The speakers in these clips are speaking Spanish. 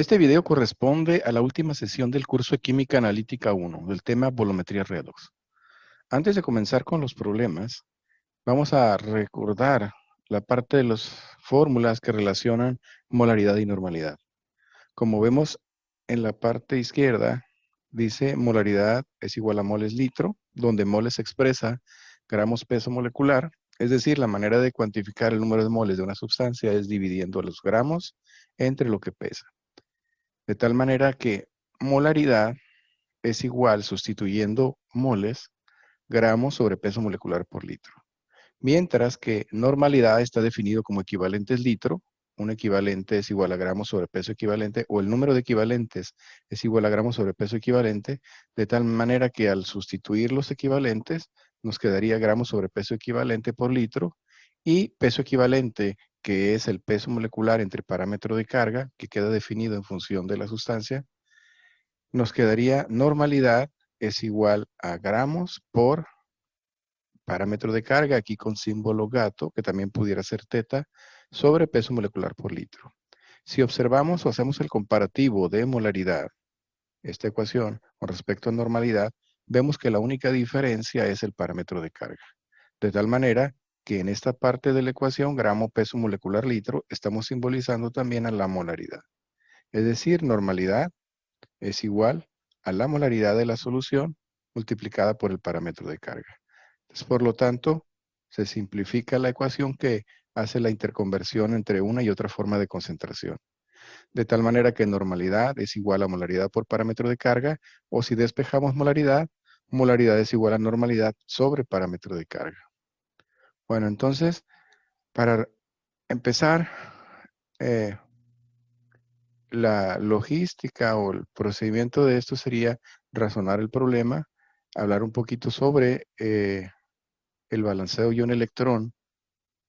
Este video corresponde a la última sesión del curso de Química Analítica 1, del tema Volumetría Redox. Antes de comenzar con los problemas, vamos a recordar la parte de las fórmulas que relacionan molaridad y normalidad. Como vemos en la parte izquierda, dice molaridad es igual a moles litro, donde moles se expresa gramos peso molecular, es decir, la manera de cuantificar el número de moles de una sustancia es dividiendo los gramos entre lo que pesa. De tal manera que molaridad es igual, sustituyendo moles, gramos sobre peso molecular por litro. Mientras que normalidad está definido como equivalentes litro, un equivalente es igual a gramos sobre peso equivalente, o el número de equivalentes es igual a gramos sobre peso equivalente, de tal manera que al sustituir los equivalentes, nos quedaría gramos sobre peso equivalente por litro, y peso equivalente, que es el peso molecular entre parámetro de carga, que queda definido en función de la sustancia, nos quedaría normalidad es igual a gramos por parámetro de carga, aquí con símbolo gato, que también pudiera ser teta, sobre peso molecular por litro. Si observamos o hacemos el comparativo de molaridad, esta ecuación, con respecto a normalidad, vemos que la única diferencia es el parámetro de carga. De tal manera que en esta parte de la ecuación, gramo, peso molecular, litro, estamos simbolizando también a la molaridad. Es decir, normalidad es igual a la molaridad de la solución multiplicada por el parámetro de carga. Entonces, por lo tanto, se simplifica la ecuación que hace la interconversión entre una y otra forma de concentración. De tal manera que normalidad es igual a molaridad por parámetro de carga, o si despejamos molaridad, molaridad es igual a normalidad sobre parámetro de carga. Bueno, entonces, para empezar, la logística o el procedimiento de esto sería razonar el problema, hablar un poquito sobre el balanceo ion-electrón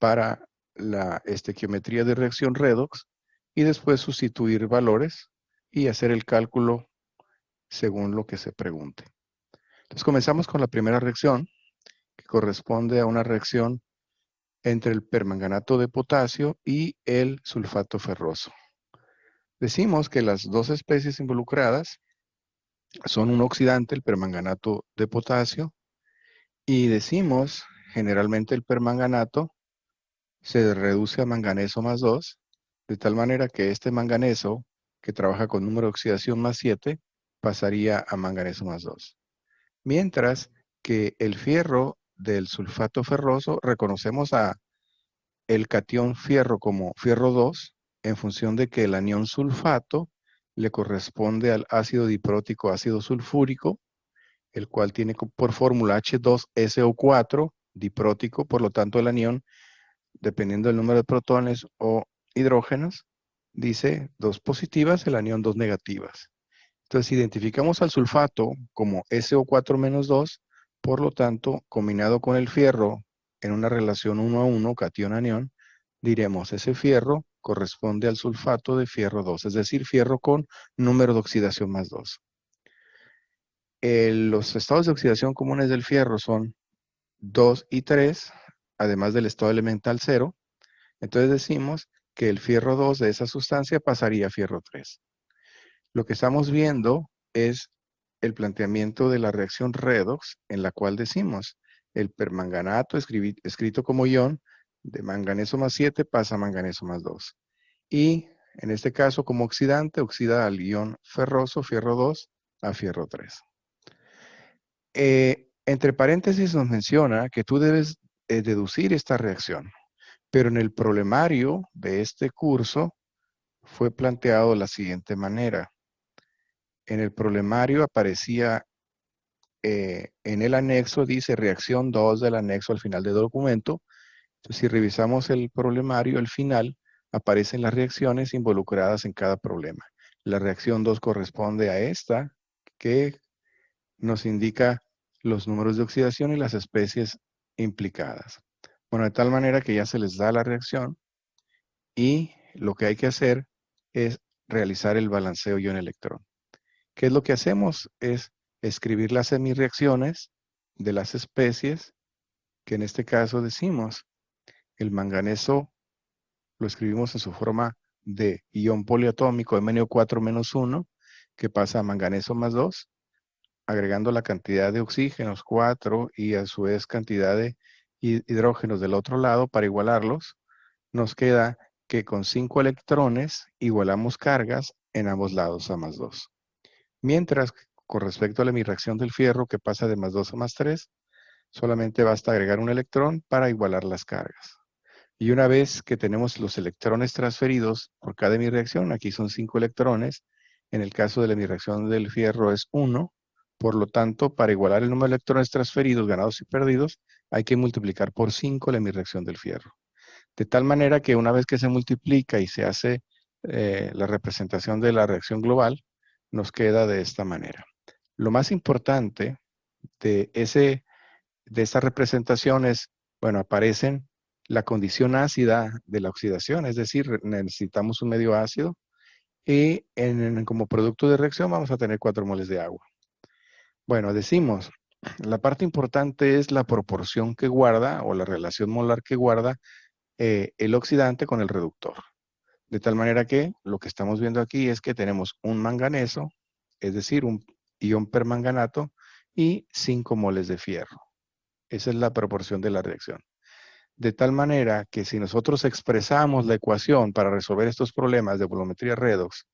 para la estequiometría de reacción redox y después sustituir valores y hacer el cálculo según lo que se pregunte. Entonces comenzamos con la primera reacción, que corresponde a una reacción entre el permanganato de potasio y el sulfato ferroso. Decimos que las dos especies involucradas son un oxidante, el permanganato de potasio, y decimos generalmente el permanganato se reduce a manganeso más 2, de tal manera que este manganeso, que trabaja con número de oxidación más 7, pasaría a manganeso más 2. Mientras que el fierro del sulfato ferroso, reconocemos a el catión fierro como fierro 2, en función de que el anión sulfato le corresponde al ácido diprótico ácido sulfúrico, el cual tiene por fórmula H2SO4 diprótico, por lo tanto el anión, dependiendo del número de protones o hidrógenos, dice 2 positivas, el anión 2 negativas. Entonces identificamos al sulfato como SO4-2, por lo tanto, combinado con el fierro en una relación 1 a 1, catión-anión, diremos ese fierro corresponde al sulfato de fierro 2, es decir, fierro con número de oxidación más 2. Los estados de oxidación comunes del fierro son 2 y 3, además del estado elemental 0. Entonces decimos que el fierro 2 de esa sustancia pasaría a fierro 3. Lo que estamos viendo es el planteamiento de la reacción redox, en la cual decimos el permanganato escrito como ion de manganeso más 7 pasa a manganeso más 2. Y en este caso como oxidante oxida al ion ferroso, fierro 2, a fierro 3. Entre paréntesis nos menciona que tú debes deducir esta reacción, pero en el problemario de este curso fue planteado de la siguiente manera. En el problemario aparecía en el anexo, dice reacción 2 del anexo al final del documento. Entonces, si revisamos el problemario, al final aparecen las reacciones involucradas en cada problema. La reacción 2 corresponde a esta, que nos indica los números de oxidación y las especies implicadas. Bueno, de tal manera que ya se les da la reacción y lo que hay que hacer es realizar el balanceo ion-electrón. ¿Qué es lo que hacemos? Es escribir las semirreacciones de las especies, que en este caso decimos, el manganeso lo escribimos en su forma de ion poliatómico MnO4-1 que pasa a manganeso más 2, agregando la cantidad de oxígenos 4 y a su vez cantidad de hidrógenos del otro lado para igualarlos, nos queda que con 5 electrones igualamos cargas en ambos lados a más 2. Mientras, con respecto a la mi reacción del fierro, que pasa de más 2 a más 3, solamente basta agregar un electrón para igualar las cargas. Y una vez que tenemos los electrones transferidos por cada mi reacción, aquí son 5 electrones, en el caso de la mi reacción del fierro es 1, por lo tanto, para igualar el número de electrones transferidos, ganados y perdidos, hay que multiplicar por 5 la mi reacción del fierro. De tal manera que una vez que se multiplica y se hace la representación de la reacción global, nos queda de esta manera. Lo más importante de esta representación es, bueno, aparecen la condición ácida de la oxidación, es decir, necesitamos un medio ácido y como producto de reacción vamos a tener 4 moles de agua. Bueno, decimos, la parte importante es la proporción que guarda o la relación molar que guarda el oxidante con el reductor. De tal manera que lo que estamos viendo aquí es que tenemos un manganeso, es decir, un ion permanganato y 5 moles de fierro. Esa es la proporción de la reacción. De tal manera que si nosotros expresamos la ecuación para resolver estos problemas de volumetría redox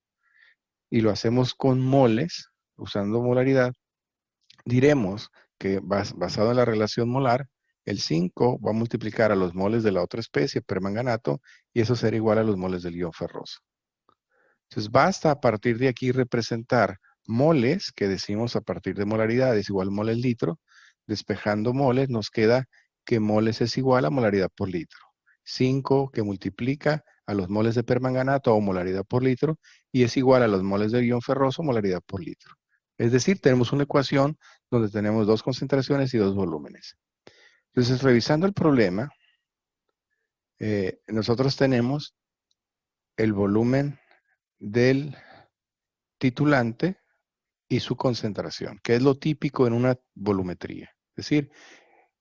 y lo hacemos con moles, usando molaridad, diremos que basado en la relación molar, el 5 va a multiplicar a los moles de la otra especie, permanganato, y eso será igual a los moles del ion ferroso. Entonces basta a partir de aquí representar moles, que decimos a partir de molaridad es igual moles litro. Despejando moles nos queda que moles es igual a molaridad por litro. 5 que multiplica a los moles de permanganato o molaridad por litro y es igual a los moles de ion ferroso molaridad por litro. Es decir, tenemos una ecuación donde tenemos 2 concentraciones y 2 volúmenes. Entonces, revisando el problema, nosotros tenemos el volumen del titulante y su concentración, que es lo típico en una volumetría. Es decir,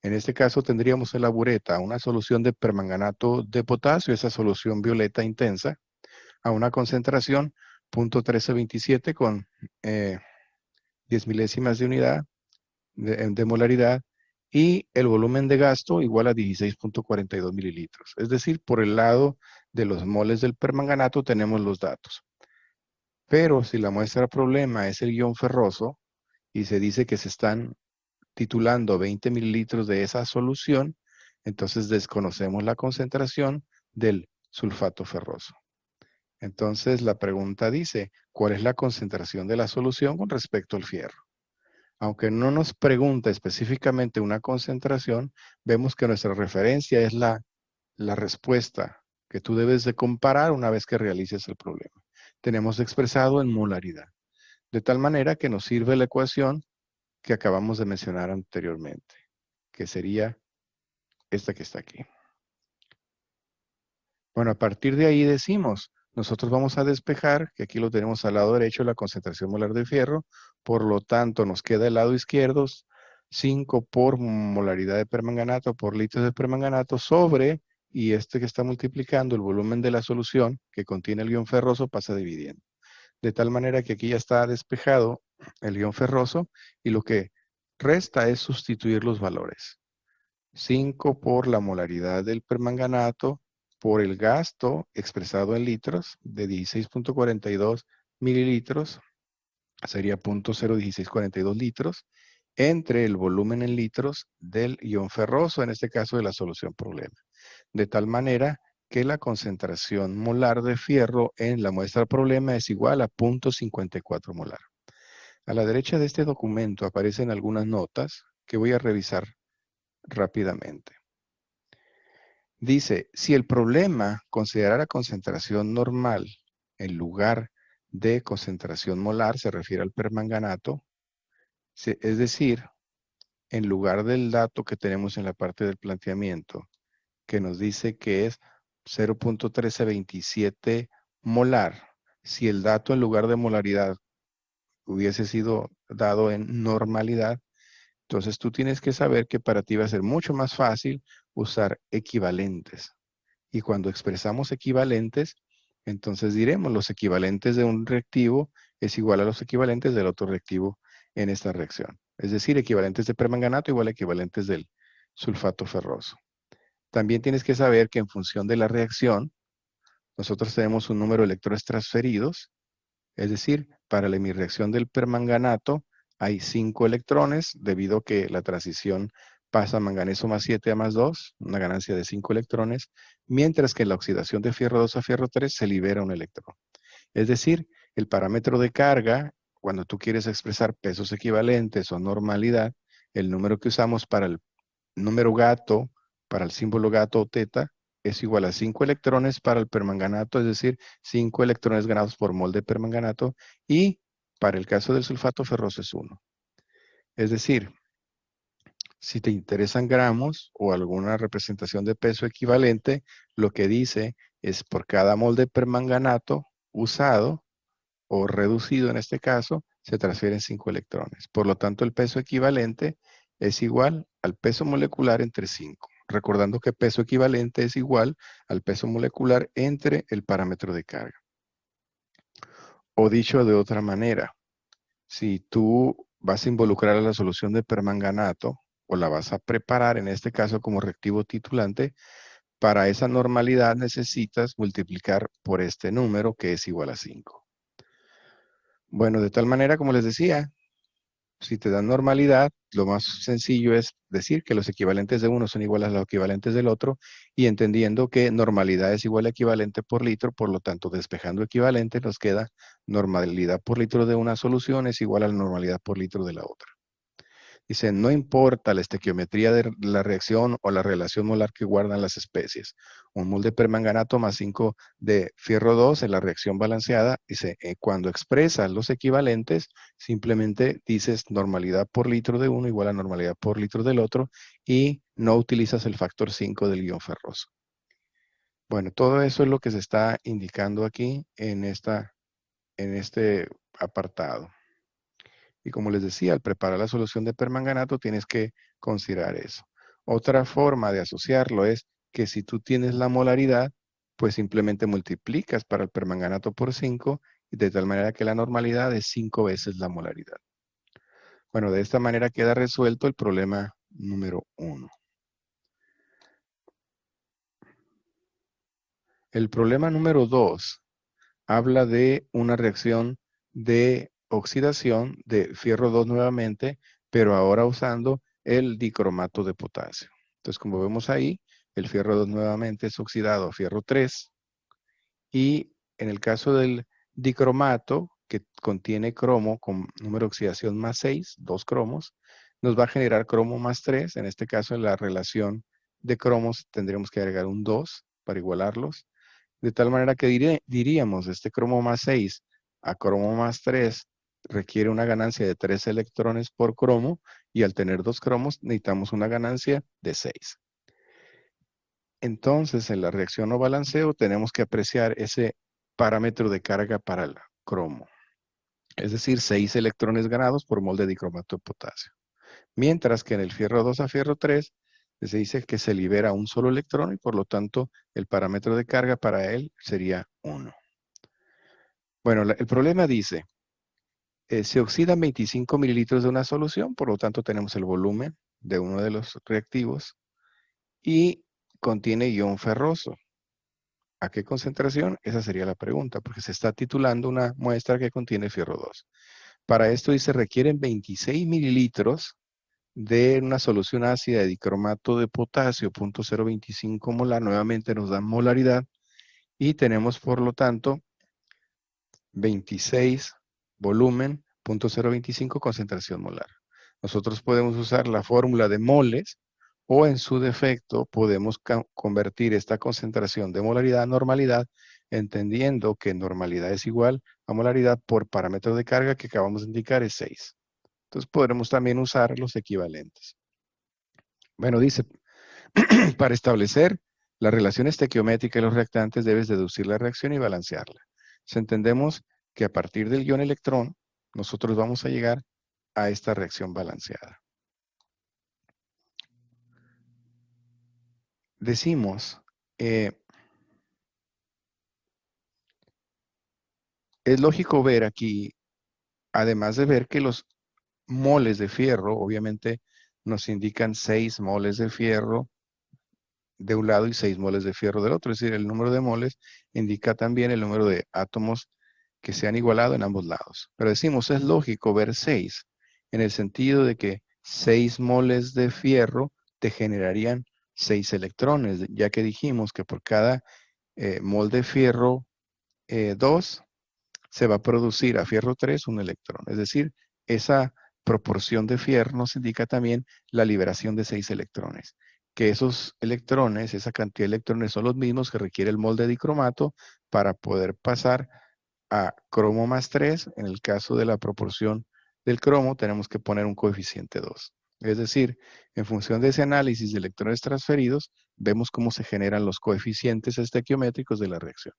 en este caso tendríamos en la bureta una solución de permanganato de potasio, esa solución violeta intensa, a una concentración 0.1327 con 10 milésimas de unidad de molaridad y el volumen de gasto igual a 16.42 mililitros. Es decir, por el lado de los moles del permanganato tenemos los datos. Pero si la muestra problema es el ion ferroso y se dice que se están titulando 20 mililitros de esa solución, entonces desconocemos la concentración del sulfato ferroso. Entonces la pregunta dice, ¿cuál es la concentración de la solución con respecto al fierro? Aunque no nos pregunta específicamente una concentración, vemos que nuestra referencia es la respuesta que tú debes de comparar una vez que realices el problema. Tenemos expresado en molaridad. De tal manera que nos sirve la ecuación que acabamos de mencionar anteriormente, que sería esta que está aquí. Bueno, a partir de ahí decimos, nosotros vamos a despejar, que aquí lo tenemos al lado derecho, la concentración molar de fierro, por lo tanto nos queda el lado izquierdo 5 por molaridad de permanganato por litros de permanganato sobre, y este que está multiplicando el volumen de la solución que contiene el ion ferroso pasa dividiendo. De tal manera que aquí ya está despejado el ion ferroso y lo que resta es sustituir los valores. 5 por la molaridad del permanganato por el gasto expresado en litros de 16.42 mililitros, sería 0.01642 litros, entre el volumen en litros del ion ferroso, en este caso de la solución problema. De tal manera que la concentración molar de fierro en la muestra problema es igual a 0.54 molar. A la derecha de este documento aparecen algunas notas que voy a revisar rápidamente. Dice, si el problema considerara concentración normal en lugar de concentración molar, se refiere al permanganato, es decir, en lugar del dato que tenemos en la parte del planteamiento, que nos dice que es 0.1327 molar, si el dato en lugar de molaridad hubiese sido dado en normalidad, entonces tú tienes que saber que para ti va a ser mucho más fácil usar equivalentes. Y cuando expresamos equivalentes, Entonces diremos los equivalentes de un reactivo es igual a los equivalentes del otro reactivo en esta reacción. Es decir, equivalentes de permanganato igual a equivalentes del sulfato ferroso. También tienes que saber que en función de la reacción, nosotros tenemos un número de electrones transferidos. Es decir, para la reacción del permanganato hay 5 electrones debido a que la transición pasa manganeso más 7 a más 2, una ganancia de 5 electrones, mientras que en la oxidación de fierro 2 a fierro 3 se libera un electrón. Es decir, el parámetro de carga, cuando tú quieres expresar pesos equivalentes o normalidad, el número que usamos para el número gato, para el símbolo gato o teta, es igual a 5 electrones para el permanganato, es decir, 5 electrones ganados por mol de permanganato, y para el caso del sulfato ferroso es 1. Es decir, si te interesan gramos o alguna representación de peso equivalente, lo que dice es por cada mol de permanganato usado o reducido en este caso, se transfieren 5 electrones. Por lo tanto, el peso equivalente es igual al peso molecular entre 5. Recordando que peso equivalente es igual al peso molecular entre el parámetro de carga. O dicho de otra manera, si tú vas a involucrar a la solución de permanganato o la vas a preparar, en este caso como reactivo titulante, para esa normalidad necesitas multiplicar por este número que es igual a 5. Bueno, de tal manera, como les decía, si te dan normalidad, lo más sencillo es decir que los equivalentes de uno son iguales a los equivalentes del otro y entendiendo que normalidad es igual a equivalente por litro, por lo tanto, despejando equivalente nos queda normalidad por litro de una solución es igual a la normalidad por litro de la otra. Dice, no importa la estequiometría de la reacción o la relación molar que guardan las especies. Un mol de permanganato más 5 de fierro 2 en la reacción balanceada, dice, cuando expresas los equivalentes, simplemente dices normalidad por litro de uno igual a normalidad por litro del otro y no utilizas el factor 5 del ion ferroso. Bueno, todo eso es lo que se está indicando aquí en este apartado. Y como les decía, al preparar la solución de permanganato tienes que considerar eso. Otra forma de asociarlo es que si tú tienes la molaridad, pues simplemente multiplicas para el permanganato por 5, de tal manera que la normalidad es 5 veces la molaridad. Bueno, de esta manera queda resuelto el problema número 1. El problema número 2 habla de una reacción de oxidación de fierro 2 nuevamente, pero ahora usando el dicromato de potasio. Entonces, como vemos ahí, el fierro 2 nuevamente es oxidado a fierro 3 y en el caso del dicromato, que contiene cromo con número de oxidación más 6, 2 cromos, nos va a generar cromo más 3. En este caso, en la relación de cromos tendremos que agregar un 2 para igualarlos. De tal manera que diríamos, este cromo más 6 a cromo más 3 requiere una ganancia de 3 electrones por cromo y al tener 2 cromos necesitamos una ganancia de 6. Entonces, en la reacción o balanceo tenemos que apreciar ese parámetro de carga para el cromo. Es decir, 6 electrones ganados por mol de dicromato de potasio. Mientras que en el fierro 2 a fierro 3 se dice que se libera un solo electrón y por lo tanto el parámetro de carga para él sería 1. Bueno, el problema dice, se oxidan 25 mililitros de una solución, por lo tanto tenemos el volumen de uno de los reactivos y contiene ion ferroso. ¿A qué concentración? Esa sería la pregunta, porque se está titulando una muestra que contiene fierro 2. Para esto dice, requieren 26 mililitros de una solución ácida de dicromato de potasio, 0.025 molar, nuevamente nos da molaridad, y tenemos por lo tanto 26 volumen, 0.025 concentración molar. Nosotros podemos usar la fórmula de moles o en su defecto podemos convertir esta concentración de molaridad a normalidad, entendiendo que normalidad es igual a molaridad por parámetro de carga que acabamos de indicar es 6. Entonces podremos también usar los equivalentes. Bueno, dice, para establecer la relación estequiométrica de los reactantes debes deducir la reacción y balancearla. Si entendemos que a partir del ion electrón, nosotros vamos a llegar a esta reacción balanceada. Decimos, Es lógico ver aquí, además de ver que los moles de fierro, obviamente, nos indican 6 moles de fierro de un lado y 6 moles de fierro del otro. Es decir, el número de moles indica también el número de átomos que se han igualado en ambos lados. Pero decimos, es lógico ver 6 en el sentido de que 6 moles de fierro te generarían 6 electrones, ya que dijimos que por cada mol de fierro 2 se va a producir a fierro 3 un electrón. Es decir, esa proporción de fierro nos indica también la liberación de 6 electrones. Que esos electrones, esa cantidad de electrones son los mismos que requiere el molde de dicromato para poder pasar a cromo más 3. En el caso de la proporción del cromo, tenemos que poner un coeficiente 2. Es decir, en función de ese análisis de electrones transferidos, vemos cómo se generan los coeficientes estequiométricos de la reacción.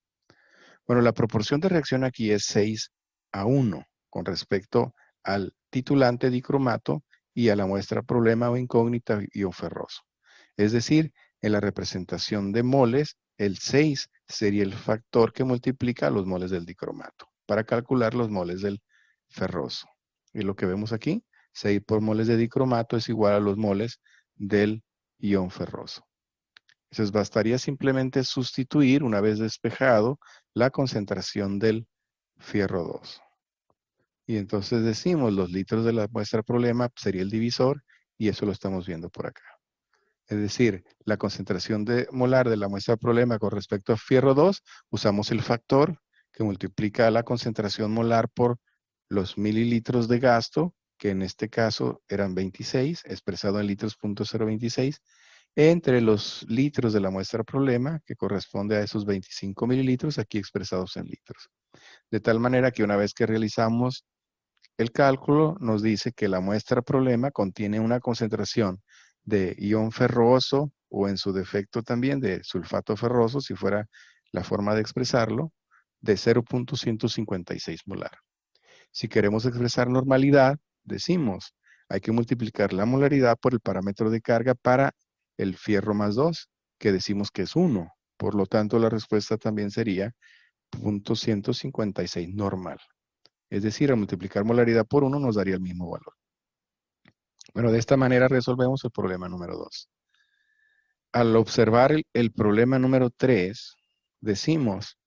Bueno, la proporción de reacción aquí es 6:1 con respecto al titulante dicromato y a la muestra problema o incógnita ion ferroso. Es decir, en la representación de moles, el 6 sería el factor que multiplica los moles del dicromato para calcular los moles del ferroso. Y lo que vemos aquí, 6 por moles de dicromato es igual a los moles del ion ferroso. Entonces bastaría simplemente sustituir, una vez despejado, la concentración del fierro 2. Y entonces decimos, los litros de la muestra problema sería el divisor, y eso lo estamos viendo por acá. Es decir, la concentración molar de la muestra problema con respecto a fierro 2, usamos el factor que multiplica la concentración molar por los mililitros de gasto, que en este caso eran 26, expresado en litros .026, entre los litros de la muestra problema, que corresponde a esos 25 mililitros, aquí expresados en litros. De tal manera que una vez que realizamos el cálculo, nos dice que la muestra problema contiene una concentración de ion ferroso, o en su defecto también de sulfato ferroso, si fuera la forma de expresarlo, de 0.156 molar. Si queremos expresar normalidad, decimos, hay que multiplicar la molaridad por el parámetro de carga para el fierro más 2, que decimos que es 1. Por lo tanto, la respuesta también sería 0.156 normal. Es decir, al multiplicar molaridad por 1 nos daría el mismo valor. Bueno, de esta manera resolvemos el problema número 2. Al observar el problema número 3, decimos,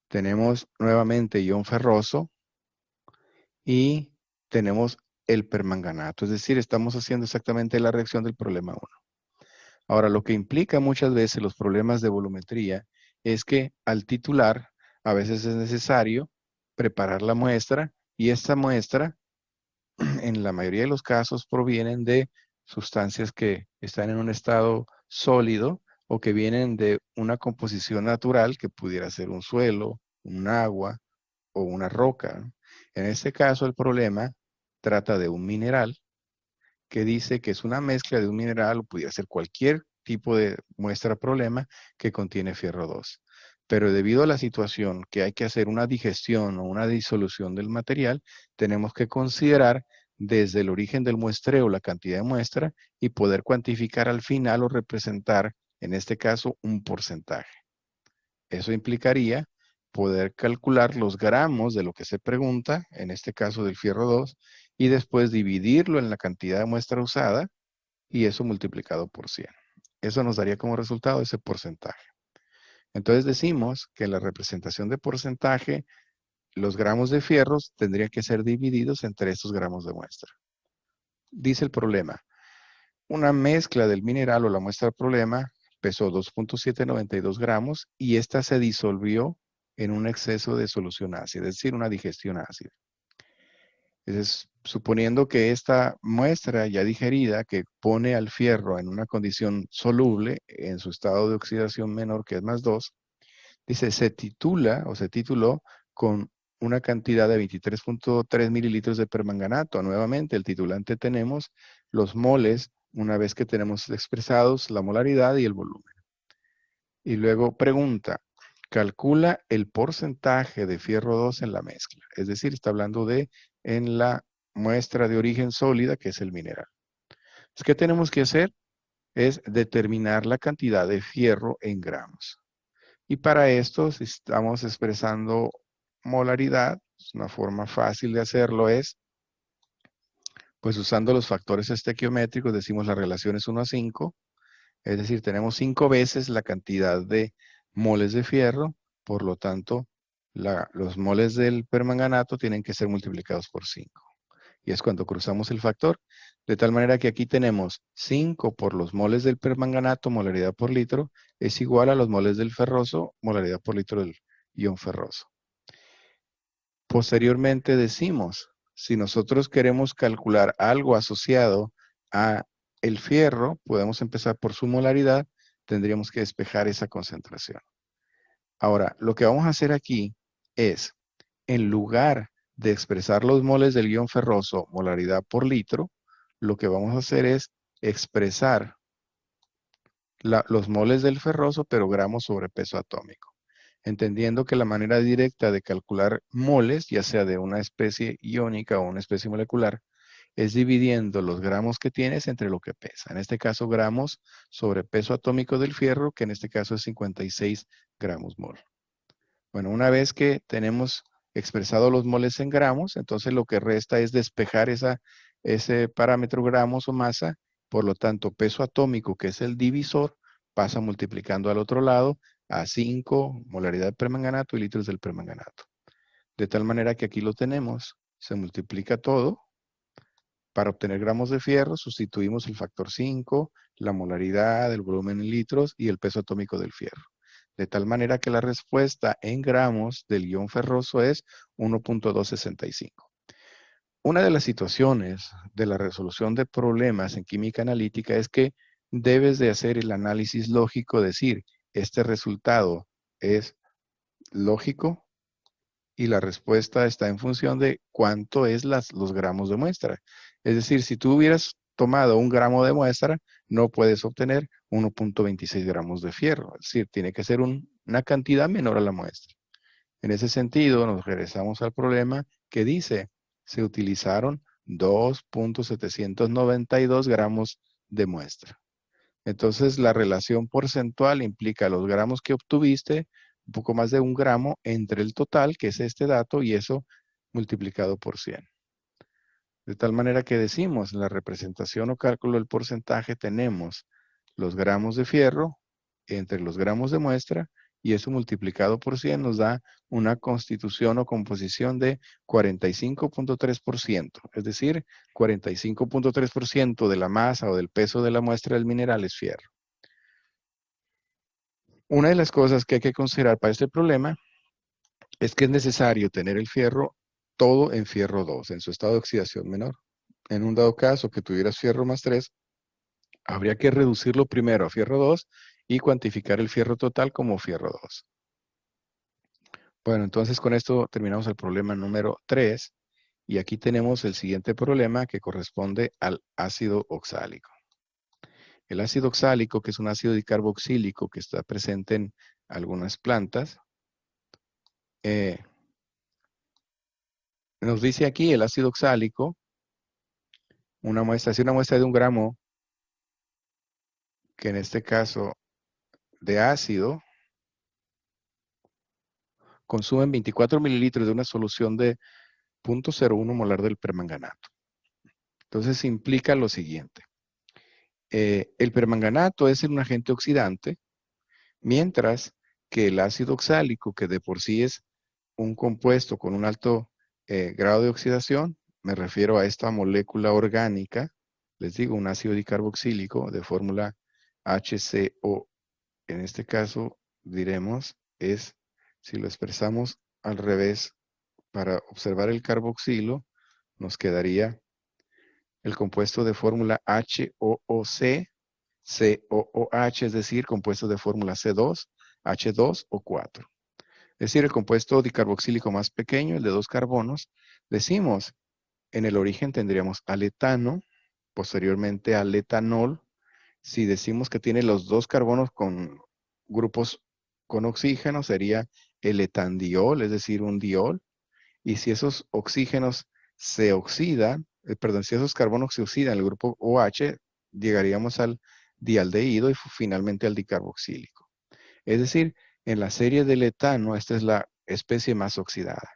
tenemos nuevamente ion ferroso y tenemos el permanganato. Es decir, estamos haciendo exactamente la reacción del problema 1. Ahora, lo que implica muchas veces los problemas de volumetría es que al titular a veces es necesario preparar la muestra, y esta muestra en la mayoría de los casos provienen de sustancias que están en un estado sólido o que vienen de una composición natural que pudiera ser un suelo, un agua o una roca. En este caso, el problema trata de un mineral que dice que es una mezcla de un mineral, o pudiera ser cualquier tipo de muestra problema que contiene fierro 2. Pero debido a la situación que hay que hacer una digestión o una disolución del material, tenemos que considerar desde el origen del muestreo la cantidad de muestra y poder cuantificar al final o representar, en este caso, un porcentaje. Eso implicaría poder calcular los gramos de lo que se pregunta, en este caso del fierro 2, y después dividirlo en la cantidad de muestra usada, y eso multiplicado por 100. Eso nos daría como resultado ese porcentaje. Entonces decimos que en la representación de porcentaje, los gramos de fierros tendrían que ser divididos entre estos gramos de muestra. Dice el problema, una mezcla del mineral o la muestra del problema pesó 2.792 gramos y esta se disolvió en un exceso de solución ácida, es decir, una digestión ácida. Entonces, suponiendo que esta muestra ya digerida, que pone al fierro en una condición soluble en su estado de oxidación menor, que es más 2, dice, se titula o se tituló con una cantidad de 23.3 mililitros de permanganato. Nuevamente, el titulante tenemos los moles, una vez que tenemos expresados la molaridad y el volumen. Y luego pregunta, calcula el porcentaje de fierro 2 en la mezcla. Es decir, está hablando de en la muestra de origen sólida, que es el mineral. Entonces, ¿qué tenemos que hacer? Es determinar la cantidad de fierro en gramos. Y para esto, si estamos expresando molaridad, Una forma fácil de hacerlo es, pues usando los factores estequiométricos, decimos la relación es 1 a 5, es decir, tenemos 5 veces la cantidad de moles de fierro, por lo tanto, los moles del permanganato tienen que ser multiplicados por 5. Y es cuando cruzamos el factor, de tal manera que aquí tenemos 5 por los moles del permanganato, molaridad por litro, es igual a los moles del ferroso, molaridad por litro del ion ferroso. Posteriormente decimos, si nosotros queremos calcular algo asociado a el fierro, podemos empezar por su molaridad, tendríamos que despejar esa concentración. Ahora, lo que vamos a hacer aquí es, en lugar de expresar los moles del ion ferroso, molaridad por litro, lo que vamos a hacer es expresar los moles del ferroso, pero gramos sobre peso atómico. Entendiendo que la manera directa de calcular moles, ya sea de una especie iónica o una especie molecular, es dividiendo los gramos que tienes entre lo que pesa. En este caso, gramos sobre peso atómico del fierro, que en este caso es 56 gramos mol. Bueno, una vez que tenemos expresado los moles en gramos, entonces lo que resta es despejar ese parámetro gramos o masa. Por lo tanto, peso atómico, que es el divisor, pasa multiplicando al otro lado a 5 molaridad de permanganato y litros del permanganato. De tal manera que aquí lo tenemos, se multiplica todo. Para obtener gramos de fierro, sustituimos el factor 5, la molaridad, el volumen en litros y el peso atómico del fierro. De tal manera que la respuesta en gramos del ion ferroso es 1.265. Una de las situaciones de la resolución de problemas en química analítica es que debes de hacer el análisis lógico, decir, este resultado es lógico y la respuesta está en función de cuánto es los gramos de muestra. Es decir, si tú hubieras tomado 1 gramo de muestra, no puedes obtener 1.26 gramos de fierro. Es decir, tiene que ser una cantidad menor a la muestra. En ese sentido, nos regresamos al problema que dice, se utilizaron 2.792 gramos de muestra. Entonces, la relación porcentual implica los gramos que obtuviste, un poco más de 1 gramo entre el total, que es este dato, y eso multiplicado por 100. De tal manera que decimos, en la representación o cálculo del porcentaje tenemos los gramos de fierro entre los gramos de muestra, y eso multiplicado por 100 nos da una constitución o composición de 45.3%. Es decir, 45.3% de la masa o del peso de la muestra del mineral es fierro. Una de las cosas que hay que considerar para este problema es que es necesario tener el fierro todo en fierro 2, en su estado de oxidación menor. En un dado caso que tuvieras fierro más 3, habría que reducirlo primero a fierro 2 y cuantificar el fierro total como fierro 2. Bueno, entonces con esto terminamos el problema número 3 y aquí tenemos el siguiente problema que corresponde al ácido oxálico. El ácido oxálico, que es un ácido dicarboxílico que está presente en algunas plantas, nos dice aquí el ácido oxálico, si una muestra de 1 gramo, que en este caso de ácido, consumen 24 mililitros de una solución de 0.01 molar del permanganato. Entonces implica lo siguiente. El permanganato es un agente oxidante, mientras que el ácido oxálico, que de por sí es un compuesto con un alto grado de oxidación, me refiero a esta molécula orgánica, les digo, un ácido dicarboxílico de fórmula HCO. En este caso, diremos, si lo expresamos al revés, para observar el carboxilo, nos quedaría el compuesto de fórmula HOOC, COOH, es decir, compuesto de fórmula C2, H2 o 4. Es decir, el compuesto dicarboxílico más pequeño, el de 2 carbonos, decimos, en el origen tendríamos al etano, posteriormente al etanol. Si decimos que tiene los 2 carbonos con grupos con oxígeno, sería el etandiol, es decir, un diol. Y si esos oxígenos se oxidan, si esos carbonos se oxidan, el grupo OH, llegaríamos al dialdehído y finalmente al dicarboxílico. Es decir, en la serie del etano, esta es la especie más oxidada.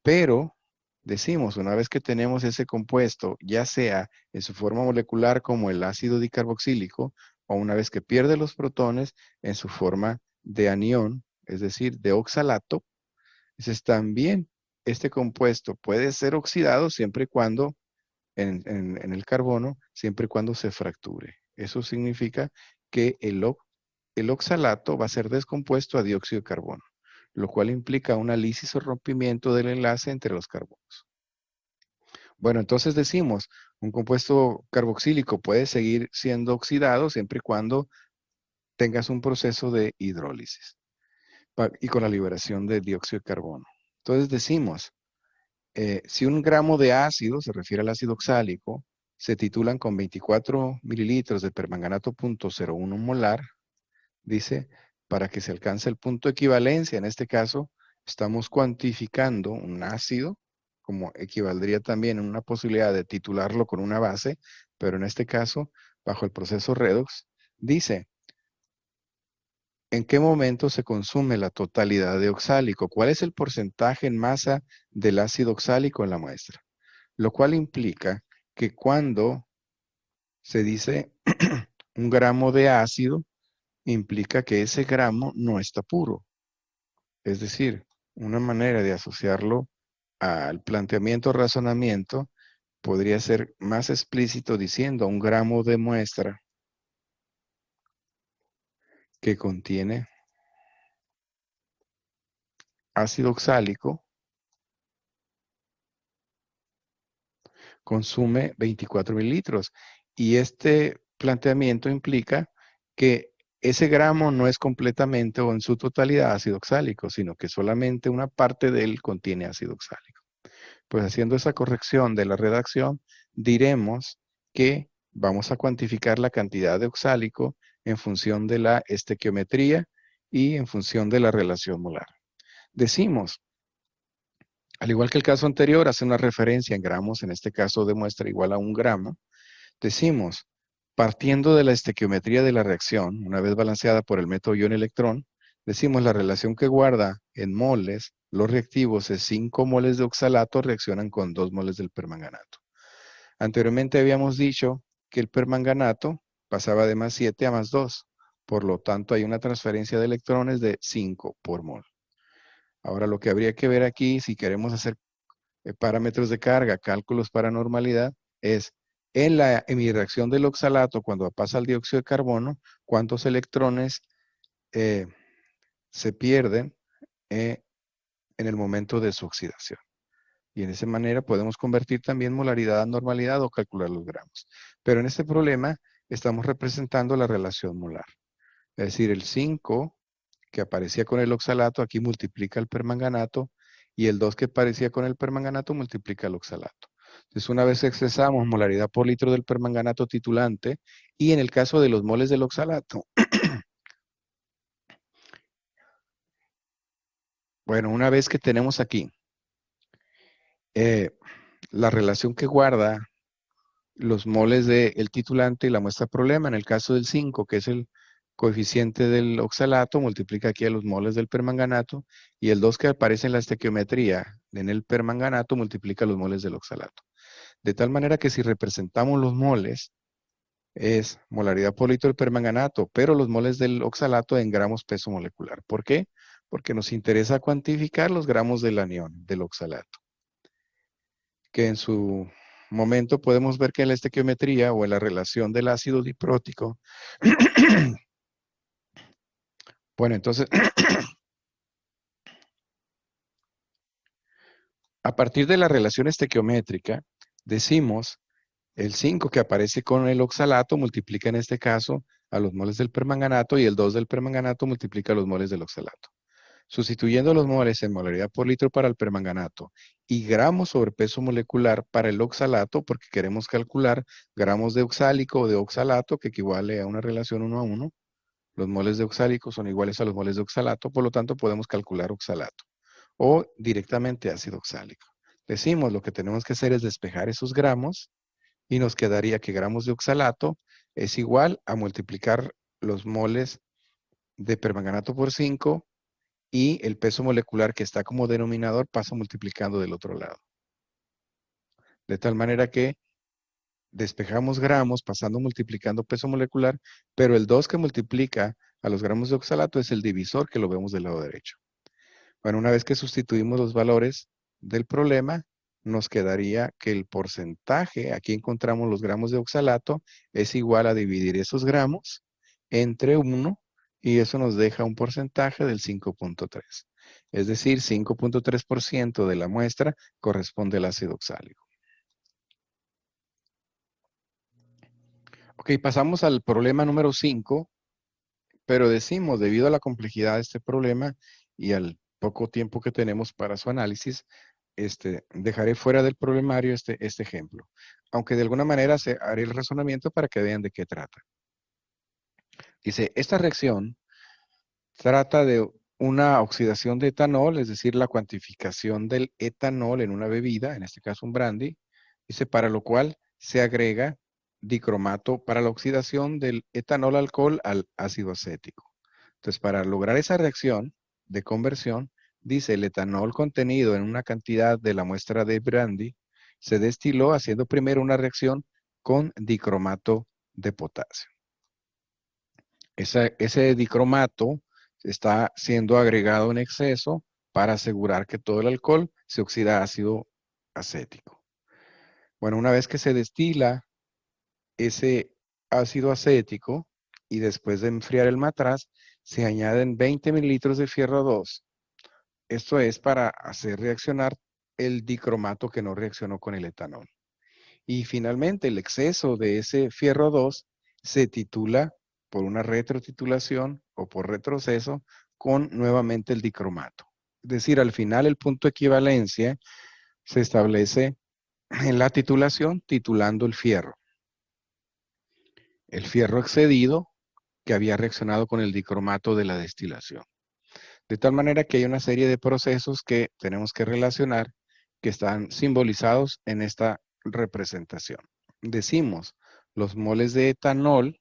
Pero decimos, una vez que tenemos ese compuesto, ya sea en su forma molecular como el ácido dicarboxílico, o una vez que pierde los protones en su forma de anión, es decir, de oxalato, entonces también este compuesto puede ser oxidado siempre y cuando, en el carbono, siempre y cuando se fracture. Eso significa que el oxalato va a ser descompuesto a dióxido de carbono, lo cual implica una lisis o rompimiento del enlace entre los carbonos. Bueno, entonces decimos, un compuesto carboxílico puede seguir siendo oxidado siempre y cuando tengas un proceso de hidrólisis y con la liberación de dióxido de carbono. Entonces decimos, si un gramo de ácido, se refiere al ácido oxálico, se titulan con 24 mililitros de permanganato .01 molar, dice, para que se alcance el punto de equivalencia, en este caso, estamos cuantificando un ácido, como equivaldría también en una posibilidad de titularlo con una base, pero en este caso, bajo el proceso redox, dice, ¿en qué momento se consume la totalidad de oxálico? ¿Cuál es el porcentaje en masa del ácido oxálico en la muestra? Lo cual implica que cuando se dice un gramo de ácido, implica que ese gramo no está puro. Es decir, una manera de asociarlo al planteamiento razonamiento podría ser más explícito diciendo un gramo de muestra que contiene ácido oxálico consume 24 mililitros. Y este planteamiento implica que ese gramo no es completamente o en su totalidad ácido oxálico, sino que solamente una parte de él contiene ácido oxálico. Pues haciendo esa corrección de la redacción, diremos que vamos a cuantificar la cantidad de oxálico en función de la estequiometría y en función de la relación molar. Decimos, al igual que el caso anterior, hace una referencia en gramos, en este caso de muestra igual a 1 gramo, decimos, partiendo de la estequiometría de la reacción, una vez balanceada por el método ion-electrón, decimos la relación que guarda en moles los reactivos es 5 moles de oxalato reaccionan con 2 moles del permanganato. Anteriormente habíamos dicho que el permanganato pasaba de +7 a +2, por lo tanto hay una transferencia de electrones de 5 por mol. Ahora lo que habría que ver aquí, si queremos hacer parámetros de carga, cálculos para normalidad, es en mi reacción del oxalato, cuando pasa al dióxido de carbono, cuántos electrones eh, se pierden eh, en el momento de su oxidación. Y en esa manera podemos convertir también molaridad a normalidad o calcular los gramos. Pero en este problema estamos representando la relación molar. Es decir, el 5 que aparecía con el oxalato, aquí multiplica el permanganato, y el 2 que aparecía con el permanganato multiplica el oxalato. Entonces, una vez expresamos molaridad por litro del permanganato titulante, y en el caso de los moles del oxalato, bueno, una vez que tenemos aquí la relación que guarda los moles del titulante y la muestra problema, en el caso del 5, que es el coeficiente del oxalato, multiplica aquí a los moles del permanganato, y el 2 que aparece en la estequiometría en el permanganato multiplica los moles del oxalato. De tal manera que si representamos los moles, es molaridad por litro del permanganato, pero los moles del oxalato en gramos peso molecular. ¿Por qué? Porque nos interesa cuantificar los gramos del anión, del oxalato, que en su momento podemos ver que en la estequiometría o en la relación del ácido diprótico, bueno, entonces, a partir de la relación estequiométrica, decimos el 5 que aparece con el oxalato multiplica en este caso a los moles del permanganato y el 2 del permanganato multiplica a los moles del oxalato. Sustituyendo los moles en molaridad por litro para el permanganato y gramos sobre peso molecular para el oxalato, porque queremos calcular gramos de oxálico o de oxalato, que equivale a una relación 1 a 1. Los moles de oxálico son iguales a los moles de oxalato, por lo tanto podemos calcular oxalato o directamente ácido oxálico. Decimos lo que tenemos que hacer es despejar esos gramos y nos quedaría que gramos de oxalato es igual a multiplicar los moles de permanganato por 5 y el peso molecular que está como denominador pasa multiplicando del otro lado. De tal manera que despejamos gramos pasando multiplicando peso molecular, pero el 2 que multiplica a los gramos de oxalato es el divisor que lo vemos del lado derecho. Bueno, una vez que sustituimos los valores del problema, nos quedaría que el porcentaje, aquí encontramos los gramos de oxalato, es igual a dividir esos gramos entre 1 y eso nos deja un porcentaje del 5.3. Es decir, 5.3% de la muestra corresponde al ácido oxálico. Ok, pasamos al problema número 5, pero decimos, debido a la complejidad de este problema y al poco tiempo que tenemos para su análisis, dejaré fuera del problemario este ejemplo. Aunque de alguna manera haré el razonamiento para que vean de qué trata. Dice, esta reacción trata de una oxidación de etanol, es decir, la cuantificación del etanol en una bebida, en este caso un brandy, dice, para lo cual se agrega dicromato para la oxidación del etanol alcohol al ácido acético. Entonces, para lograr esa reacción de conversión, dice, el etanol contenido en una cantidad de la muestra de brandy se destiló haciendo primero una reacción con dicromato de potasio. Ese dicromato está siendo agregado en exceso para asegurar que todo el alcohol se oxida a ácido acético. Bueno, una vez que se destila ese ácido acético y después de enfriar el matraz, se añaden 20 mililitros de fierro 2. Esto es para hacer reaccionar el dicromato que no reaccionó con el etanol. Y finalmente, el exceso de ese fierro 2 se titula por una retrotitulación o por retroceso con nuevamente el dicromato. Es decir, al final el punto de equivalencia se establece en la titulación titulando el fierro. El fierro excedido que había reaccionado con el dicromato de la destilación. De tal manera que hay una serie de procesos que tenemos que relacionar que están simbolizados en esta representación. Decimos los moles de etanol,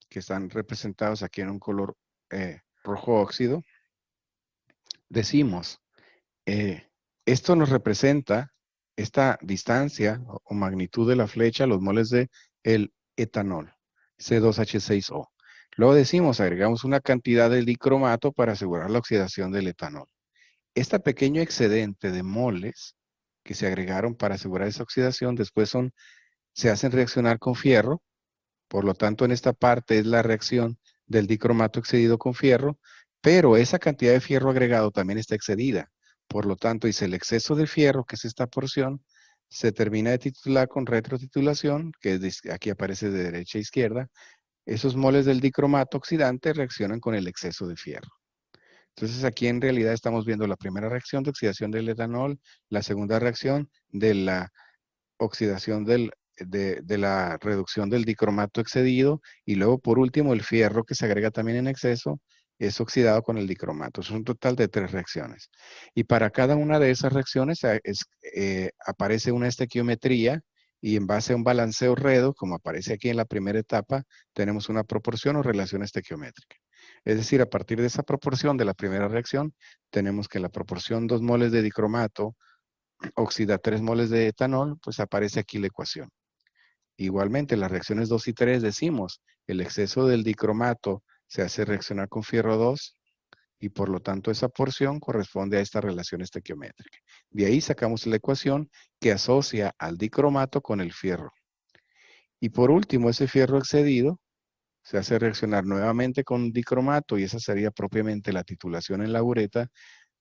que están representados aquí en un color rojo óxido. Decimos, esto nos representa esta distancia o magnitud de la flecha, los moles de el etanol, C2H6O. Luego decimos, agregamos una cantidad de dicromato para asegurar la oxidación del etanol. Este pequeño excedente de moles que se agregaron para asegurar esa oxidación, después se hacen reaccionar con fierro. Por lo tanto, en esta parte es la reacción del dicromato excedido con fierro, pero esa cantidad de fierro agregado también está excedida. Por lo tanto, dice el exceso de fierro, que es esta porción, se termina de titular con retrotitulación, que aquí aparece de derecha a izquierda. Esos moles del dicromato oxidante reaccionan con el exceso de fierro. Entonces aquí en realidad estamos viendo la primera reacción de oxidación del etanol, la segunda reacción de la oxidación de la reducción del dicromato excedido y luego por último el fierro que se agrega también en exceso es oxidado con el dicromato. Es un total de 3 reacciones. Y para cada una de esas reacciones aparece una estequiometría y en base a un balanceo redox, como aparece aquí en la primera etapa, tenemos una proporción o relación estequiométrica. Es decir, a partir de esa proporción de la primera reacción, tenemos que la proporción 2 moles de dicromato oxida 3 moles de etanol, pues aparece aquí la ecuación. Igualmente, las reacciones 2 y 3 decimos, el exceso del dicromato se hace reaccionar con fierro 2 y por lo tanto esa porción corresponde a esta relación estequiométrica. De ahí sacamos la ecuación que asocia al dicromato con el fierro. Y por último, ese fierro excedido se hace reaccionar nuevamente con dicromato y esa sería propiamente la titulación en la ureta,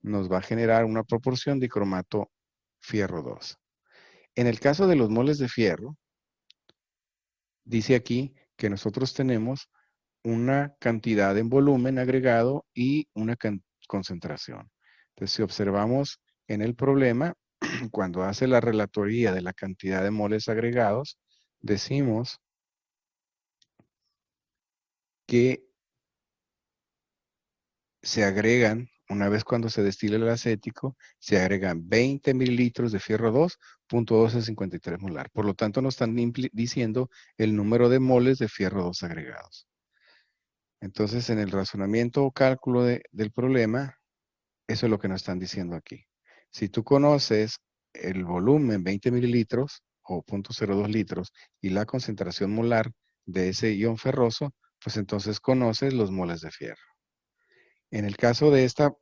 nos va a generar una proporción dicromato fierro 2. En el caso de los moles de fierro, dice aquí que nosotros tenemos una cantidad en volumen agregado y una concentración. Entonces, si observamos en el problema, cuando hace la relatoría de la cantidad de moles agregados, decimos que se agregan, una vez cuando se destila el acético, se agregan 20 mililitros de fierro 2, 0.1253 molar. Por lo tanto, nos están diciendo el número de moles de fierro 2 agregados. Entonces, en el razonamiento o cálculo del problema, Eso es lo que nos están diciendo aquí. Si tú conoces el volumen 20 mililitros o 0.02 litros y la concentración molar de ese ion ferroso, pues entonces conoces los moles de fierro. En el caso de esta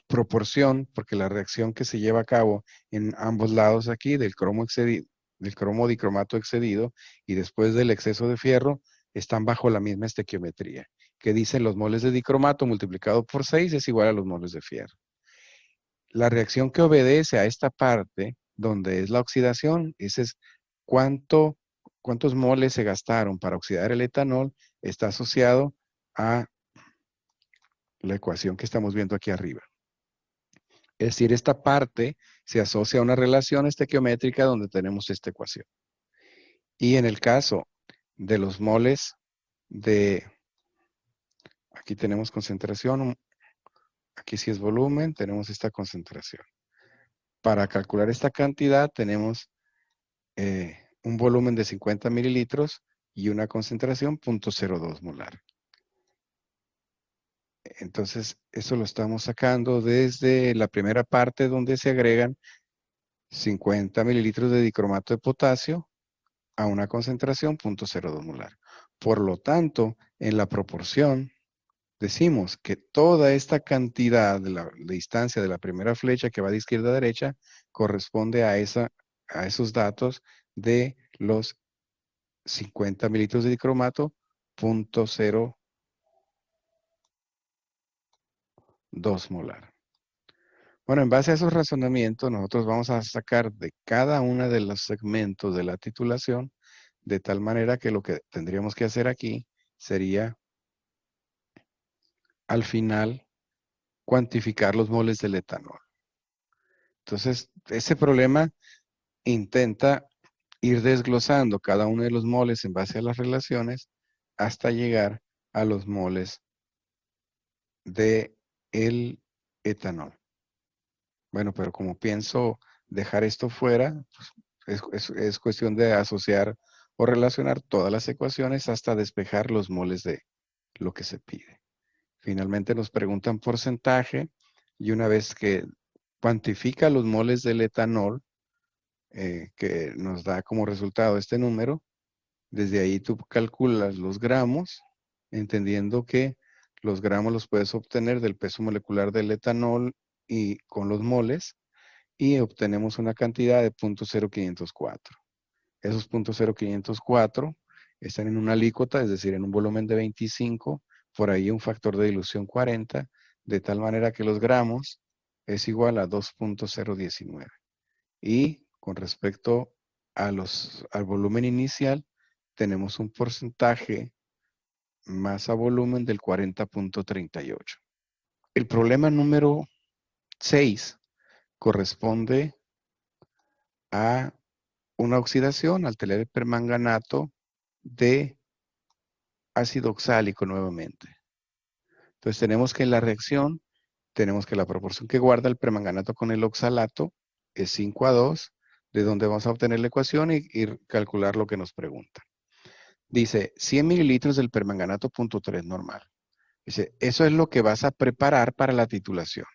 proporción, porque la reacción que se lleva a cabo en ambos lados aquí del cromo excedido, del cromo dicromato excedido y después del exceso de fierro, están bajo la misma estequiometría, que dicen los moles de dicromato multiplicado por 6 es igual a los moles de fierro. La reacción que obedece a esta parte, donde es la oxidación, ese es cuántos moles se gastaron para oxidar el etanol, está asociado a la ecuación que estamos viendo aquí arriba. Es decir, esta parte se asocia a una relación estequiométrica donde tenemos esta ecuación. Y en el caso de los moles aquí tenemos concentración, aquí sí es volumen, tenemos esta concentración. Para calcular esta cantidad tenemos un volumen de 50 mililitros y una concentración 0.02 molar. Entonces, eso lo estamos sacando desde la primera parte donde se agregan 50 mililitros de dicromato de potasio a una concentración 0.02 molar. Por lo tanto, en la proporción, decimos que toda esta cantidad de la distancia de la primera flecha que va de izquierda a derecha corresponde a esos datos de los 50 mililitros de dicromato, 0.02 molar. Bueno, en base a esos razonamientos, nosotros vamos a sacar de cada uno de los segmentos de la titulación, de tal manera que lo que tendríamos que hacer aquí sería, al final, cuantificar los moles del etanol. Entonces, ese problema intenta ir desglosando cada uno de los moles en base a las relaciones hasta llegar a los moles de el etanol. Bueno, pero como pienso dejar esto fuera, pues es cuestión de asociar o relacionar todas las ecuaciones hasta despejar los moles de lo que se pide. Finalmente nos preguntan porcentaje y una vez que cuantifica los moles del etanol, que nos da como resultado este número, desde ahí tú calculas los gramos, entendiendo que los gramos los puedes obtener del peso molecular del etanol y con los moles, y obtenemos una cantidad de 0.0504. Esos 0.0504 están en una alícuota, es decir, en un volumen de 25, por ahí un factor de dilución 40, de tal manera que los gramos es igual a 2.019. Y con respecto al volumen inicial, tenemos un porcentaje masa volumen del 40.38. El problema número 6 corresponde a una oxidación al tener el permanganato de ácido oxálico nuevamente. Entonces tenemos que en la reacción, tenemos que la proporción que guarda el permanganato con el oxalato es 5:2, de donde vamos a obtener la ecuación y calcular lo que nos pregunta. Dice 100 mililitros del permanganato 0.3 normal. Dice, eso es lo que vas a preparar para la titulación.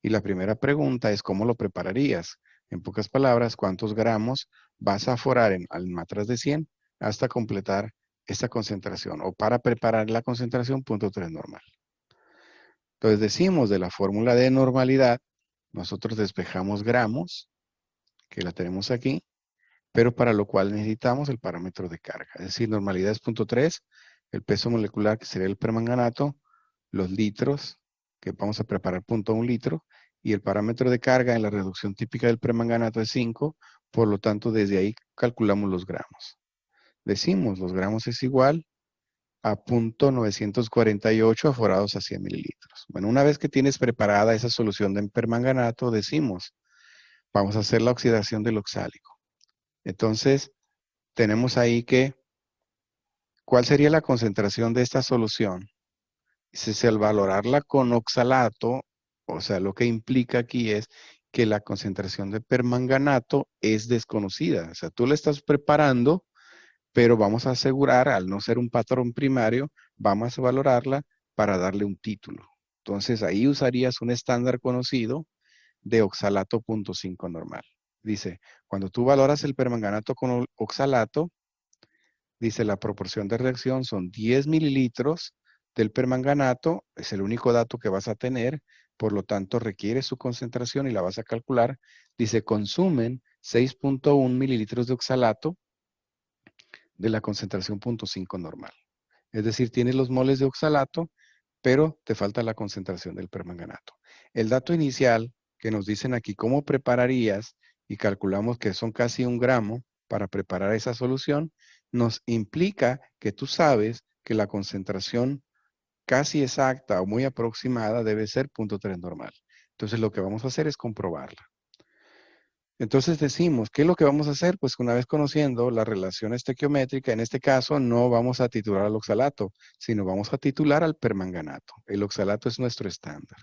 Y la primera pregunta es, ¿cómo lo prepararías? En pocas palabras, ¿cuántos gramos vas a aforar al matraz de 100 hasta completar esta concentración? O para preparar la concentración 0.3 normal. Entonces decimos de la fórmula de normalidad, nosotros despejamos gramos, que la tenemos aquí, pero para lo cual necesitamos el parámetro de carga. Es decir, normalidad es 0.3, el peso molecular que sería el permanganato, los litros, que vamos a preparar 0.1 litro, y el parámetro de carga en la reducción típica del permanganato es 5, por lo tanto desde ahí calculamos los gramos. Decimos, los gramos es igual a 0.948 aforados a 100 mililitros. Bueno, una vez que tienes preparada esa solución de permanganato, decimos, vamos a hacer la oxidación del oxálico. Entonces, tenemos ahí que, ¿cuál sería la concentración de esta solución? Si al valorarla con oxalato, o sea, lo que implica aquí es que la concentración de permanganato es desconocida. O sea, tú la estás preparando, pero vamos a asegurar, al no ser un patrón primario, vamos a valorarla para darle un título. Entonces ahí usarías un estándar conocido de oxalato 0.5 normal. Dice, cuando tú valoras el permanganato con oxalato, dice la proporción de reacción son 10 mililitros del permanganato, es el único dato que vas a tener, por lo tanto requiere su concentración y la vas a calcular. Dice, consumen 6.1 mililitros de oxalato de la concentración 0.5 normal. Es decir, tienes los moles de oxalato, pero te falta la concentración del permanganato. El dato inicial que nos dicen aquí cómo prepararías y calculamos que son casi 1 gramo para preparar esa solución, nos implica que tú sabes que la concentración casi exacta o muy aproximada debe ser 0.3 normal. Entonces lo que vamos a hacer es comprobarla. Entonces decimos, ¿qué es lo que vamos a hacer? Pues una vez conociendo la relación estequiométrica, en este caso no vamos a titular al oxalato, sino vamos a titular al permanganato. El oxalato es nuestro estándar.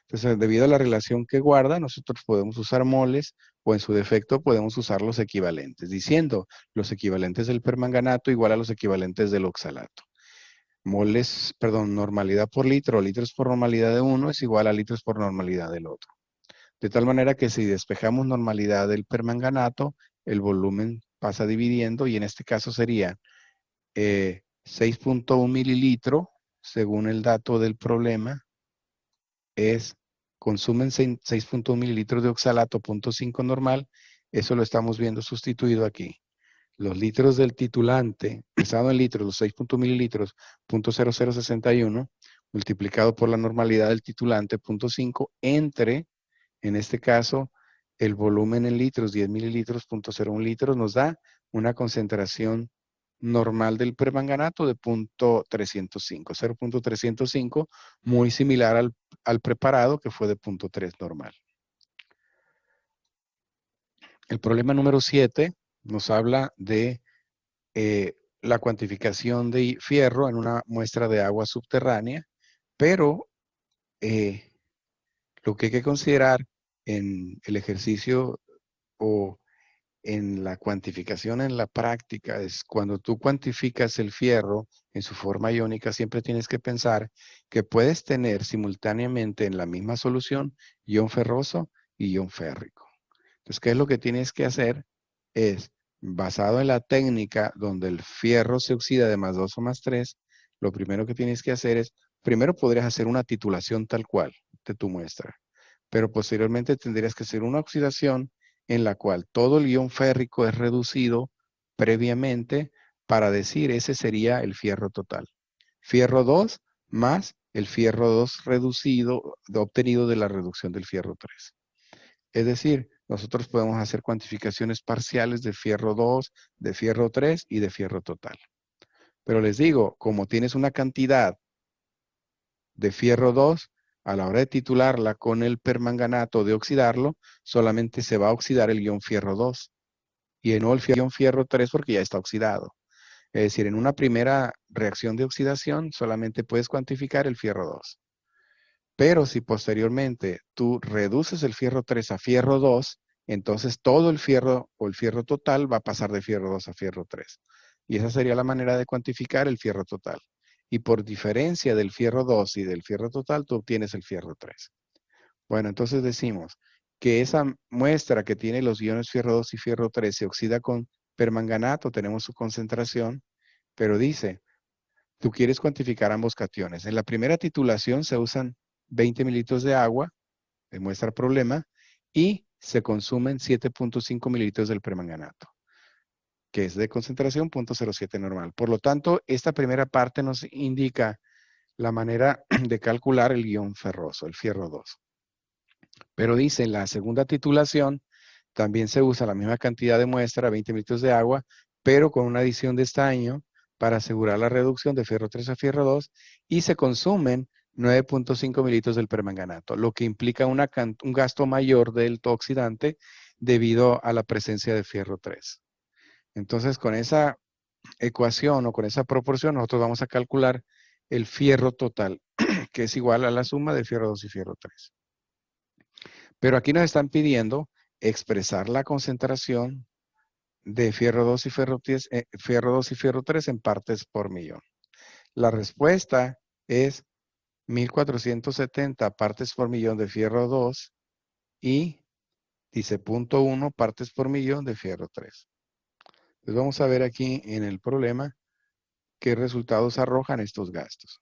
Entonces, debido a la relación que guarda, nosotros podemos usar moles o en su defecto podemos usar los equivalentes, diciendo los equivalentes del permanganato igual a los equivalentes del oxalato. Moles, perdón, normalidad por litro o litros por normalidad de uno es igual a litros por normalidad del otro. De tal manera que si despejamos normalidad del permanganato, el volumen pasa dividiendo y en este caso sería 6.1 mililitro, según el dato del problema, consumen 6.1 mililitros de oxalato 0.5 normal. Eso lo estamos viendo sustituido aquí. Los litros del titulante, pesado en litros, los 6.1 mililitros, 0.0061, multiplicado por la normalidad del titulante, 0.5, entre, en este caso, el volumen en litros, 10 mililitros, 0.01 litros, nos da una concentración normal del permanganato de 0.305, 0.305, muy similar al preparado que fue de 0.3 normal. El problema número 7 nos habla de la cuantificación de fierro en una muestra de agua subterránea, pero lo que hay que considerar en el ejercicio o en la cuantificación en la práctica es cuando tú cuantificas el fierro en su forma iónica, siempre tienes que pensar que puedes tener simultáneamente en la misma solución ion ferroso y ion férrico. Entonces, ¿qué es lo que tienes que hacer? Es, basado en la técnica donde el fierro se oxida de +2 o +3, lo primero que tienes que hacer es, primero podrías hacer una titulación tal cual de tu muestra, pero posteriormente tendrías que hacer una oxidación en la cual todo el ion férrico es reducido previamente para decir ese sería el fierro total. Fierro 2 más el fierro 2 reducido, obtenido de la reducción del fierro 3. Es decir, nosotros podemos hacer cuantificaciones parciales de fierro 2, de fierro 3 y de fierro total. Pero les digo, como tienes una cantidad de fierro 2, a la hora de titularla con el permanganato de oxidarlo, solamente se va a oxidar el ion fierro 2 y no el ion fierro 3 porque ya está oxidado. Es decir, en una primera reacción de oxidación solamente puedes cuantificar el fierro 2. Pero si posteriormente tú reduces el fierro 3 a fierro 2, entonces todo el fierro o el fierro total va a pasar de fierro 2 a fierro 3. Y esa sería la manera de cuantificar el fierro total. Y por diferencia del fierro 2 y del fierro total, tú obtienes el fierro 3. Bueno, entonces decimos que esa muestra que tiene los iones fierro 2 y fierro 3 se oxida con permanganato, tenemos su concentración, pero dice, tú quieres cuantificar ambos cationes. En la primera titulación se usan 20 mililitros de agua, demuestra el problema, y se consumen 7.5 mililitros del permanganato, que es de concentración 0.07 normal. Por lo tanto, esta primera parte nos indica la manera de calcular el ion ferroso, el fierro 2. Pero dice, en la segunda titulación también se usa la misma cantidad de muestra, 20 mililitros de agua, pero con una adición de estaño para asegurar la reducción de fierro 3 a fierro 2 y se consumen 9.5 mililitros del permanganato, lo que implica un gasto mayor del oxidante debido a la presencia de fierro 3. Entonces, con esa ecuación o con esa proporción, nosotros vamos a calcular el fierro total, que es igual a la suma de fierro 2 y fierro 3. Pero aquí nos están pidiendo expresar la concentración de fierro 2 y fierro 3, fierro 2 y fierro 3 en partes por millón. La respuesta es 1470 partes por millón de fierro 2 y dice 0.1 partes por millón de fierro 3. Entonces vamos a ver aquí en el problema qué resultados arrojan estos gastos.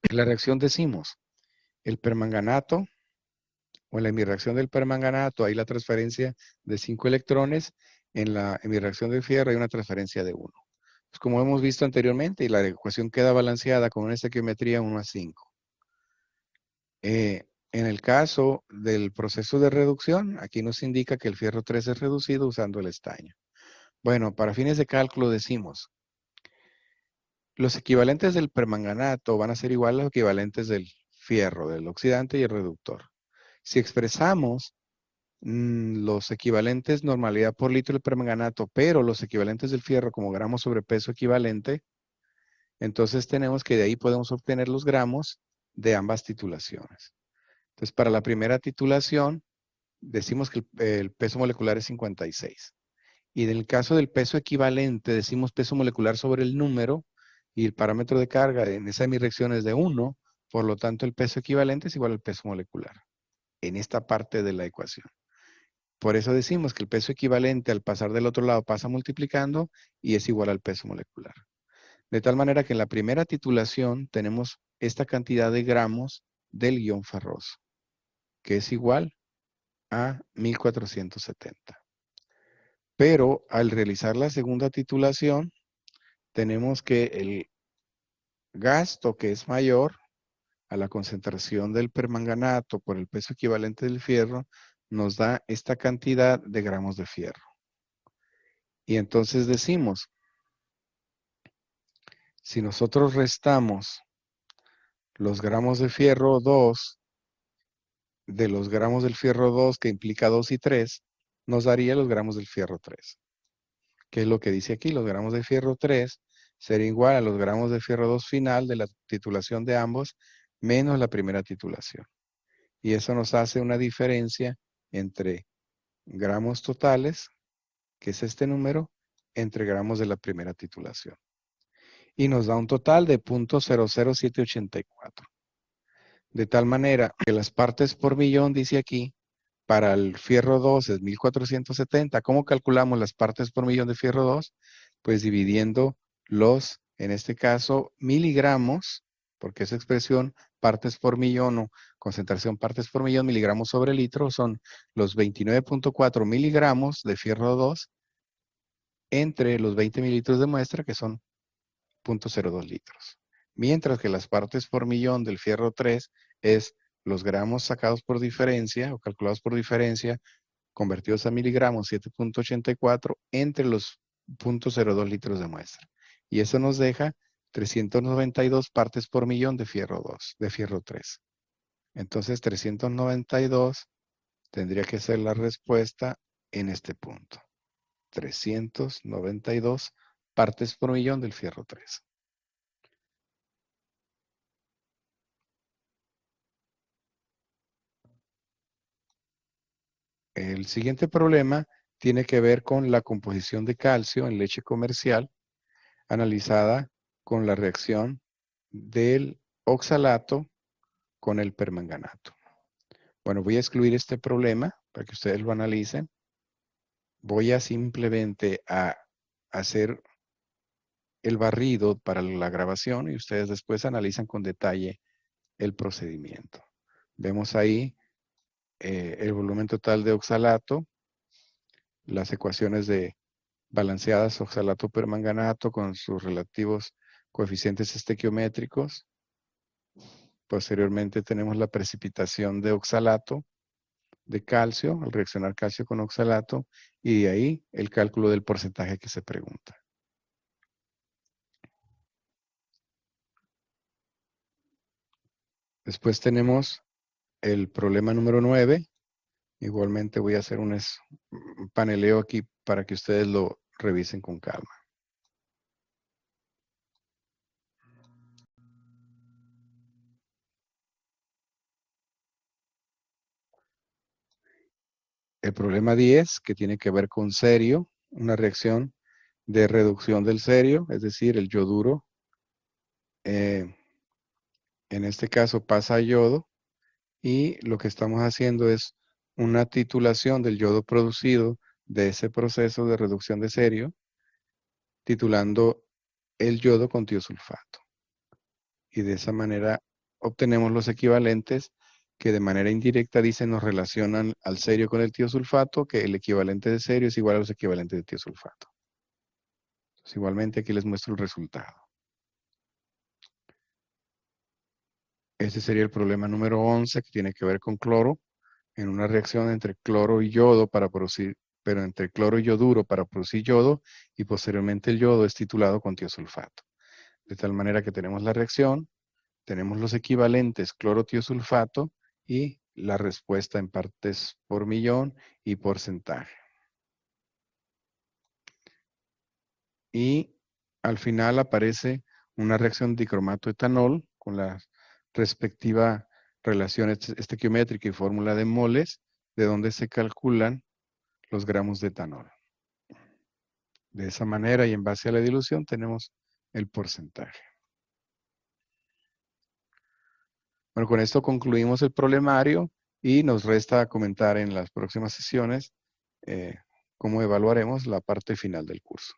En la reacción decimos, el permanganato, o en la hemireacción del permanganato hay la transferencia de 5 electrones, en la hemireacción del fierro hay una transferencia de 1. Pues como hemos visto anteriormente, y la ecuación queda balanceada con una estequiometría 1 a 5. En el caso del proceso de reducción, aquí nos indica que el fierro 3 es reducido usando el estaño. Bueno, para fines de cálculo decimos, los equivalentes del permanganato van a ser igual a los equivalentes del fierro, del oxidante y el reductor. Si expresamos los equivalentes normalidad por litro del permanganato, pero los equivalentes del fierro como gramos sobre peso equivalente, entonces tenemos que de ahí podemos obtener los gramos de ambas titulaciones. Entonces, para la primera titulación, decimos que el peso molecular es 56. Y en el caso del peso equivalente, decimos peso molecular sobre el número y el parámetro de carga en esa reacción es de 1, por lo tanto el peso equivalente es igual al peso molecular en esta parte de la ecuación. Por eso decimos que el peso equivalente al pasar del otro lado pasa multiplicando y es igual al peso molecular. De tal manera que en la primera titulación tenemos esta cantidad de gramos del ion ferroso, que es igual a 1470. Pero al realizar la segunda titulación, tenemos que el gasto que es mayor a la concentración del permanganato por el peso equivalente del fierro, nos da esta cantidad de gramos de fierro. Y entonces decimos, si nosotros restamos los gramos de fierro 2 de los gramos del fierro 2 que implica 2 y 3, nos daría los gramos del fierro 3. ¿Qué es lo que dice aquí? Los gramos de fierro 3 sería igual a los gramos de fierro 2 final de la titulación de ambos menos la primera titulación. Y eso nos hace una diferencia entre gramos totales, que es este número, entre gramos de la primera titulación. Y nos da un total de 0.00784. De tal manera que las partes por millón, dice aquí, para el fierro 2 es 1470. ¿Cómo calculamos las partes por millón de fierro 2? Pues dividiendo los, en este caso, miligramos, porque esa expresión partes por millón o concentración partes por millón, miligramos sobre litro, son los 29.4 miligramos de fierro 2 entre los 20 mililitros de muestra, que son 0.02 litros. Mientras que las partes por millón del fierro 3 es los gramos sacados por diferencia o calculados por diferencia, convertidos a miligramos, 7.84, entre los 0.02 litros de muestra. Y eso nos deja 392 partes por millón de fierro 2, de fierro 3. Entonces 392 tendría que ser la respuesta en este punto. 392 partes por millón del fierro 3. El siguiente problema tiene que ver con la composición de calcio en leche comercial analizada con la reacción del oxalato con el permanganato. Bueno, voy a excluir este problema para que ustedes lo analicen. Voy a simplemente a hacer el barrido para la grabación y ustedes después analizan con detalle el procedimiento. Vemos ahí el volumen total de oxalato, las ecuaciones de balanceadas oxalato permanganato con sus relativos coeficientes estequiométricos. Posteriormente tenemos la precipitación de oxalato de calcio, al reaccionar calcio con oxalato, y de ahí el cálculo del porcentaje que se pregunta. Después tenemos el problema número 9. Igualmente voy a hacer un paneleo aquí para que ustedes lo revisen con calma. El problema 10, que tiene que ver con cerio, una reacción de reducción del cerio, es decir, el yoduro en este caso pasa a yodo y lo que estamos haciendo es una titulación del yodo producido de ese proceso de reducción de cerio, titulando el yodo con tiosulfato. Y de esa manera obtenemos los equivalentes que de manera indirecta dicen nos relacionan al cerio con el tiosulfato, que el equivalente de cerio es igual a los equivalentes de tiosulfato. Entonces, igualmente aquí les muestro el resultado. Este sería el problema número 11 que tiene que ver con cloro, en una reacción entre cloro y yodo para producir, pero entre cloro y yoduro para producir yodo, y posteriormente el yodo es titulado con tiosulfato. De tal manera que tenemos la reacción, tenemos los equivalentes cloro-tiosulfato y la respuesta en partes por millón y porcentaje. Y al final aparece una reacción dicromato-etanol con la respectiva relación estequiométrica y fórmula de moles, de donde se calculan los gramos de etanol. De esa manera y en base a la dilución tenemos el porcentaje. Bueno, con esto concluimos el problemario y nos resta comentar en las próximas sesiones cómo evaluaremos la parte final del curso.